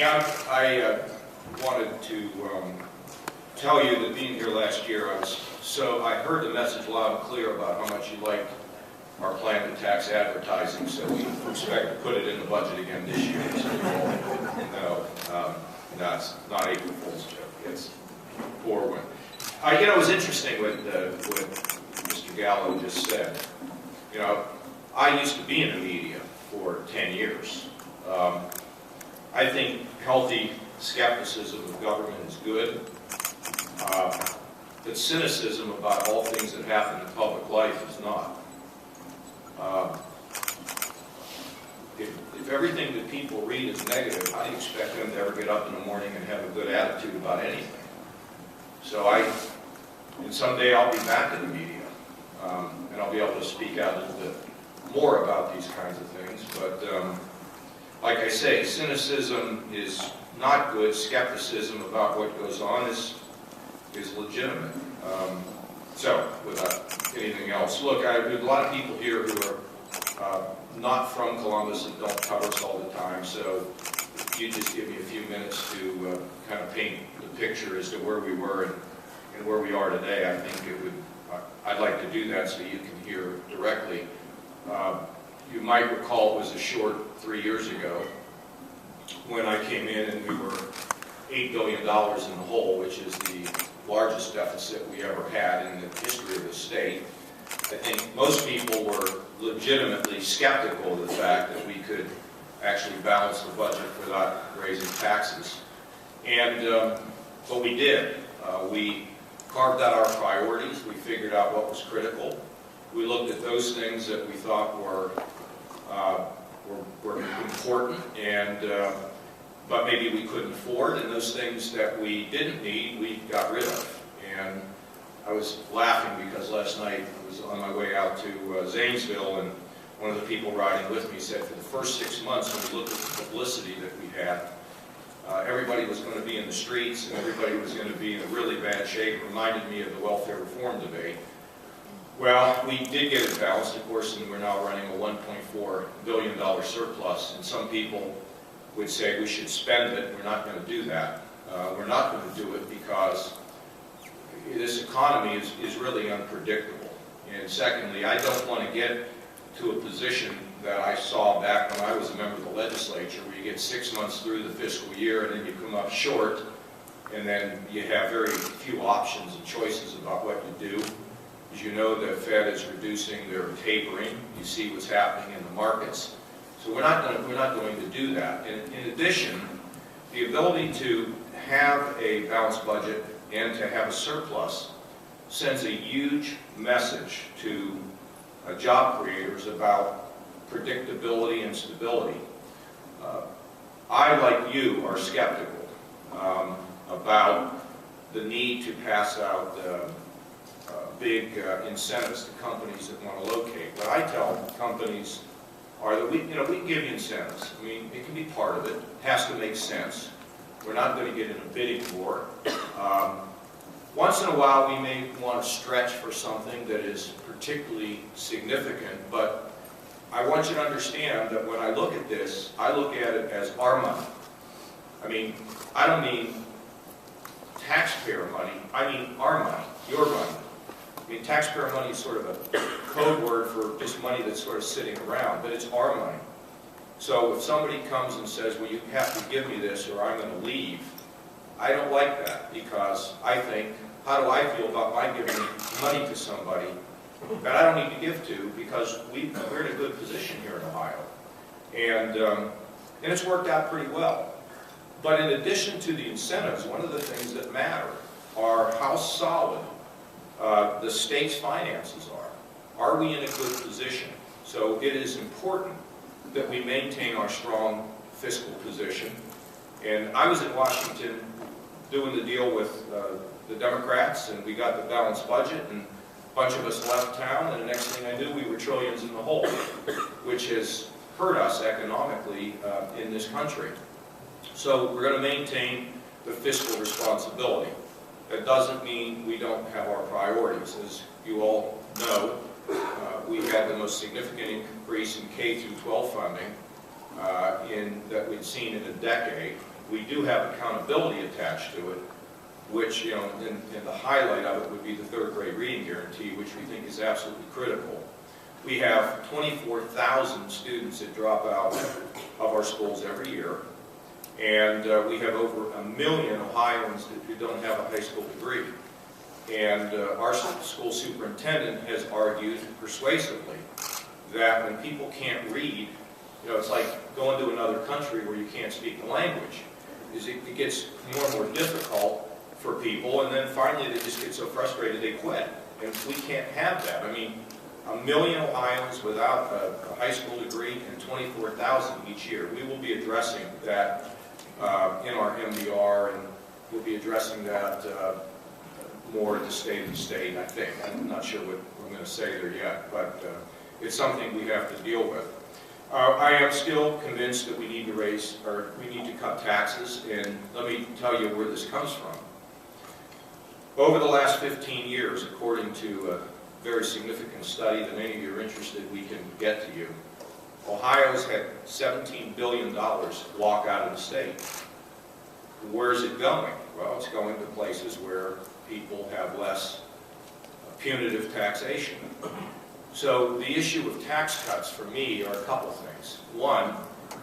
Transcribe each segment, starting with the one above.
Hey, I wanted to tell you that being here last year, I heard the message loud and clear about how much you liked our plan to tax advertising, so we expect to put it in the budget again this year. So, no, it's not April Fool's joke. It's poor one. You know, it was interesting what Mr. Gallo just said. You know, I used to be in the media for 10 years. I think healthy skepticism of government is good, but cynicism about all things that happen in public life is not. If everything that people read is negative, how do you expect them to ever get up in the morning and have a good attitude about anything? So and someday I'll be back in the media, and I'll be able to speak out a little bit more about these kinds of things, but like I say, cynicism is not good. Skepticism about what goes on is legitimate. So, without anything else, look, there's a lot of people here who are not from Columbus and don't cover us all the time, so if you just give me a few minutes to kind of paint the picture as to where we were and where we are today, I think I'd like to do that so you can hear directly. You might recall it was a short 3 years ago when I came in and we were $8 billion in the hole, which is the largest deficit we ever had in the history of the state. I think most people were legitimately skeptical of the fact that we could actually balance the budget without raising taxes. But we did. We carved out our priorities. We figured out what was critical. We looked at those things that we thought were important, but maybe we couldn't afford, and those things that we didn't need, we got rid of. And I was laughing because last night I was on my way out to Zanesville, and one of the people riding with me said for the first 6 months, when we looked at the publicity that we had, everybody was going to be in the streets, and everybody was going to be in a really bad shape. It reminded me of the welfare reform debate. Well, we did get it balanced, of course, and we're now running a $1.4 billion surplus, and some people would say we should spend it. We're not going to do that. We're not going to do it because this economy is really unpredictable. And secondly, I don't want to get to a position that I saw back when I was a member of the legislature, where you get 6 months through the fiscal year and then you come up short, and then you have very few options and choices about what you do. As you know, the Fed is reducing their tapering. You see what's happening in the markets. So we're not going to do that. And in addition, the ability to have a balanced budget and to have a surplus sends a huge message to job creators about predictability and stability. I, like you, are skeptical about the need to pass out big incentives to companies that want to locate. What I tell companies are that we can give you incentives. I mean, it can be part of it. It has to make sense. We're not going to get in a bidding war. Once in a while, we may want to stretch for something that is particularly significant, but I want you to understand that when I look at this, I look at it as our money. I mean, I don't mean taxpayer money. I mean our money, your money. I mean, taxpayer money is sort of a code word for just money that's sort of sitting around, but it's our money. So if somebody comes and says, well, you have to give me this or I'm going to leave, I don't like that, because I think, how do I feel about my giving money to somebody that I don't need to give to, because we're in a good position here in Ohio. And it's worked out pretty well. But in addition to the incentives, one of the things that matter are how solid the state's finances are. Are we in a good position? So it is important that we maintain our strong fiscal position. And I was in Washington doing the deal with the Democrats, and we got the balanced budget, and a bunch of us left town, and the next thing I knew, we were trillions in the hole, which has hurt us economically in this country. So we're going to maintain the fiscal responsibility. That doesn't mean we don't have our priorities. As you all know, we had the most significant increase in K through 12 funding that we'd seen in a decade. we do have accountability attached to it, which, and the highlight of it would be the third grade reading guarantee, which we think is absolutely critical. We have 24,000 students that drop out of our schools every year, and we have over 1 million Ohioans who don't have a high school degree. And our school superintendent has argued persuasively that when people can't read, it's like going to another country where you can't speak the language. It gets more and more difficult for people, and then finally they just get so frustrated they quit. And we can't have that. I mean, 1 million Ohioans without a high school degree and 24,000 each year. We will be addressing that in our MDR, and we'll be addressing that more at the state of the state, I think. I'm not sure what we're going to say there yet, but it's something we have to deal with. I am still convinced that we need to cut taxes, and let me tell you where this comes from. Over the last 15 years, according to a very significant study that any of you are interested, we can get to you, Ohio's had $17 billion walk out of the state. Where is it going? Well, it's going to places where people have less punitive taxation. So the issue of tax cuts for me are a couple things. One,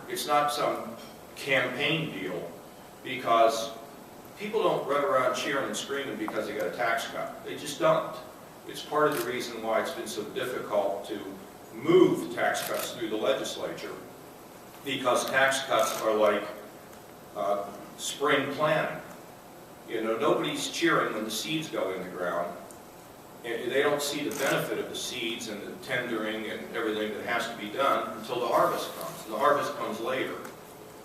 it's not some campaign deal, because people don't run around cheering and screaming because they got a tax cut. They just don't. It's part of the reason why it's been so difficult to move tax cuts through the legislature, because tax cuts are like spring planting. Nobody's cheering when the seeds go in the ground, and they don't see the benefit of the seeds and the tendering and everything that has to be done until the harvest comes, and the harvest comes later.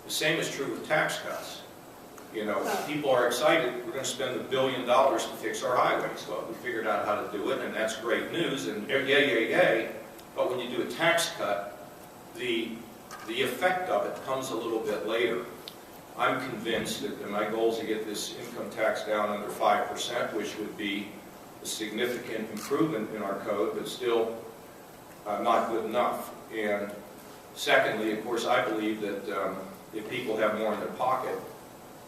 The same is true with tax cuts. People are excited, we're going to spend $1 billion to fix our highways. Well, we figured out how to do it, and that's great news, and yay. But when you do a tax cut, the effect of it comes a little bit later. I'm convinced that my goal is to get this income tax down under 5%, which would be a significant improvement in our code, but still not good enough. And secondly, of course, I believe that if people have more in their pocket,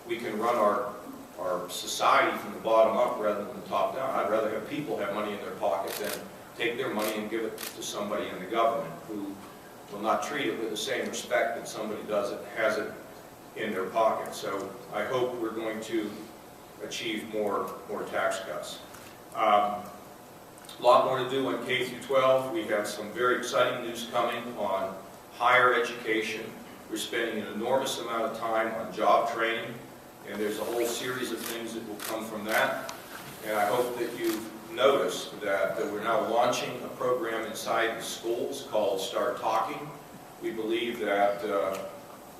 we can run our society from the bottom up rather than the top down. I'd rather have people have money in their pocket than take their money and give it to somebody in the government who will not treat it with the same respect that somebody has it in their pocket. So I hope we're going to achieve more tax cuts. A lot more to do on K through 12. We have some very exciting news coming on higher education. We're spending an enormous amount of time on job training, and there's a whole series of things that will come from that. And I hope that you've noticed that we're now launching a program inside the schools called Start Talking. We believe that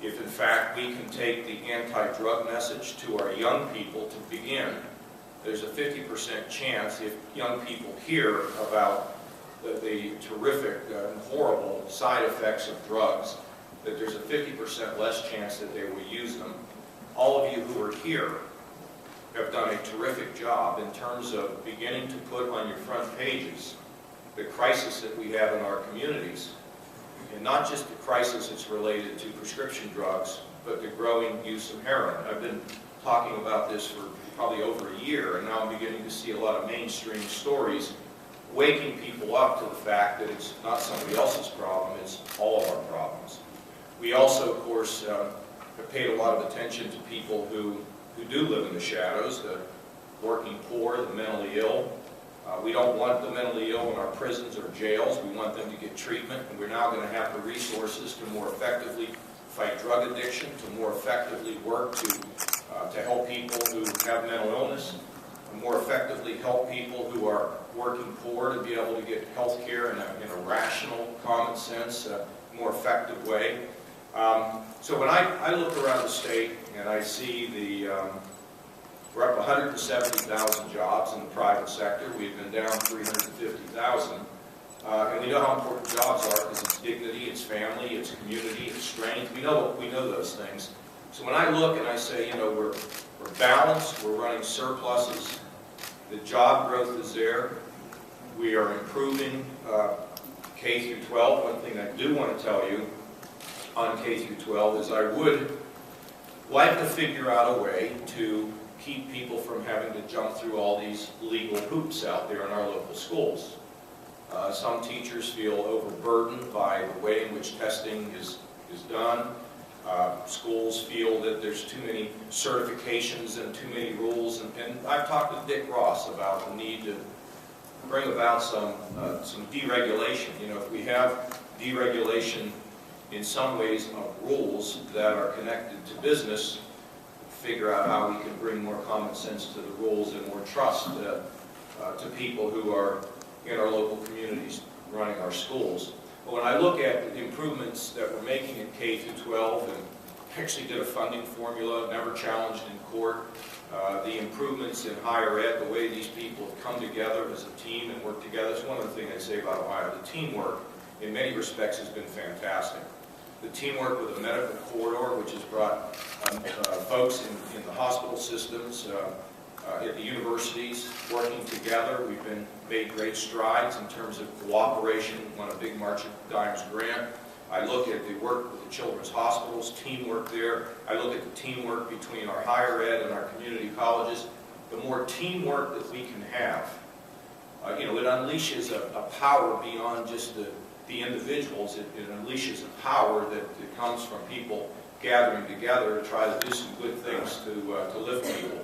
if in fact we can take the anti-drug message to our young people to begin, there's a 50% chance, if young people hear about the terrific and horrible side effects of drugs, that there's a 50% less chance that they will use them. All of you who are here have done a terrific job in terms of beginning to put on your front pages the crisis that we have in our communities, and not just the crisis that's related to prescription drugs, but the growing use of heroin. I've been talking about this for probably over a year, and now I'm beginning to see a lot of mainstream stories waking people up to the fact that it's not somebody else's problem, it's all of our problems. We also, of course, have paid a lot of attention to people who do live in the shadows, the working poor, the mentally ill. We don't want the mentally ill in our prisons or jails. We want them to get treatment, and we're now going to have the resources to more effectively fight drug addiction, to more effectively work to help people who have mental illness, and more effectively help people who are working poor to be able to get health care in a rational, common sense, more effective way. So when I look around the state and I see we're up 170,000 jobs in the private sector. We've been down 350,000. And we know how important jobs are because it's dignity, it's family, it's community, it's strength. We know those things. So when I look and I say, we're balanced, we're running surpluses, the job growth is there, we are improving K through 12. One thing I do want to tell you on K through 12 is I would like to figure out a way to keep people from having to jump through all these legal hoops out there in our local schools. Some teachers feel overburdened by the way in which testing is done. Schools feel that there's too many certifications and too many rules, and I've talked with Dick Ross about the need to bring about some deregulation. You know, if we have deregulation in some ways of rules that are connected to business, figure out how we can bring more common sense to the rules and more trust to people who are in our local communities running our schools. But when I look at the improvements that we're making in K through 12, and actually did a funding formula, never challenged in court, the improvements in higher ed, the way these people have come together as a team and work together, that's one of the things I say about Ohio. The teamwork, in many respects, has been fantastic. The teamwork with the medical corridor, which has brought folks in the hospital systems, at the universities, working together. We've made great strides in terms of cooperation, won a big March of Dimes grant. I look at the work with the children's hospitals, teamwork there. I look at the teamwork between our higher ed and our community colleges. The more teamwork that we can have, it unleashes a power beyond just the individuals. It unleashes a power that comes from people gathering together to try to do some good things to lift people.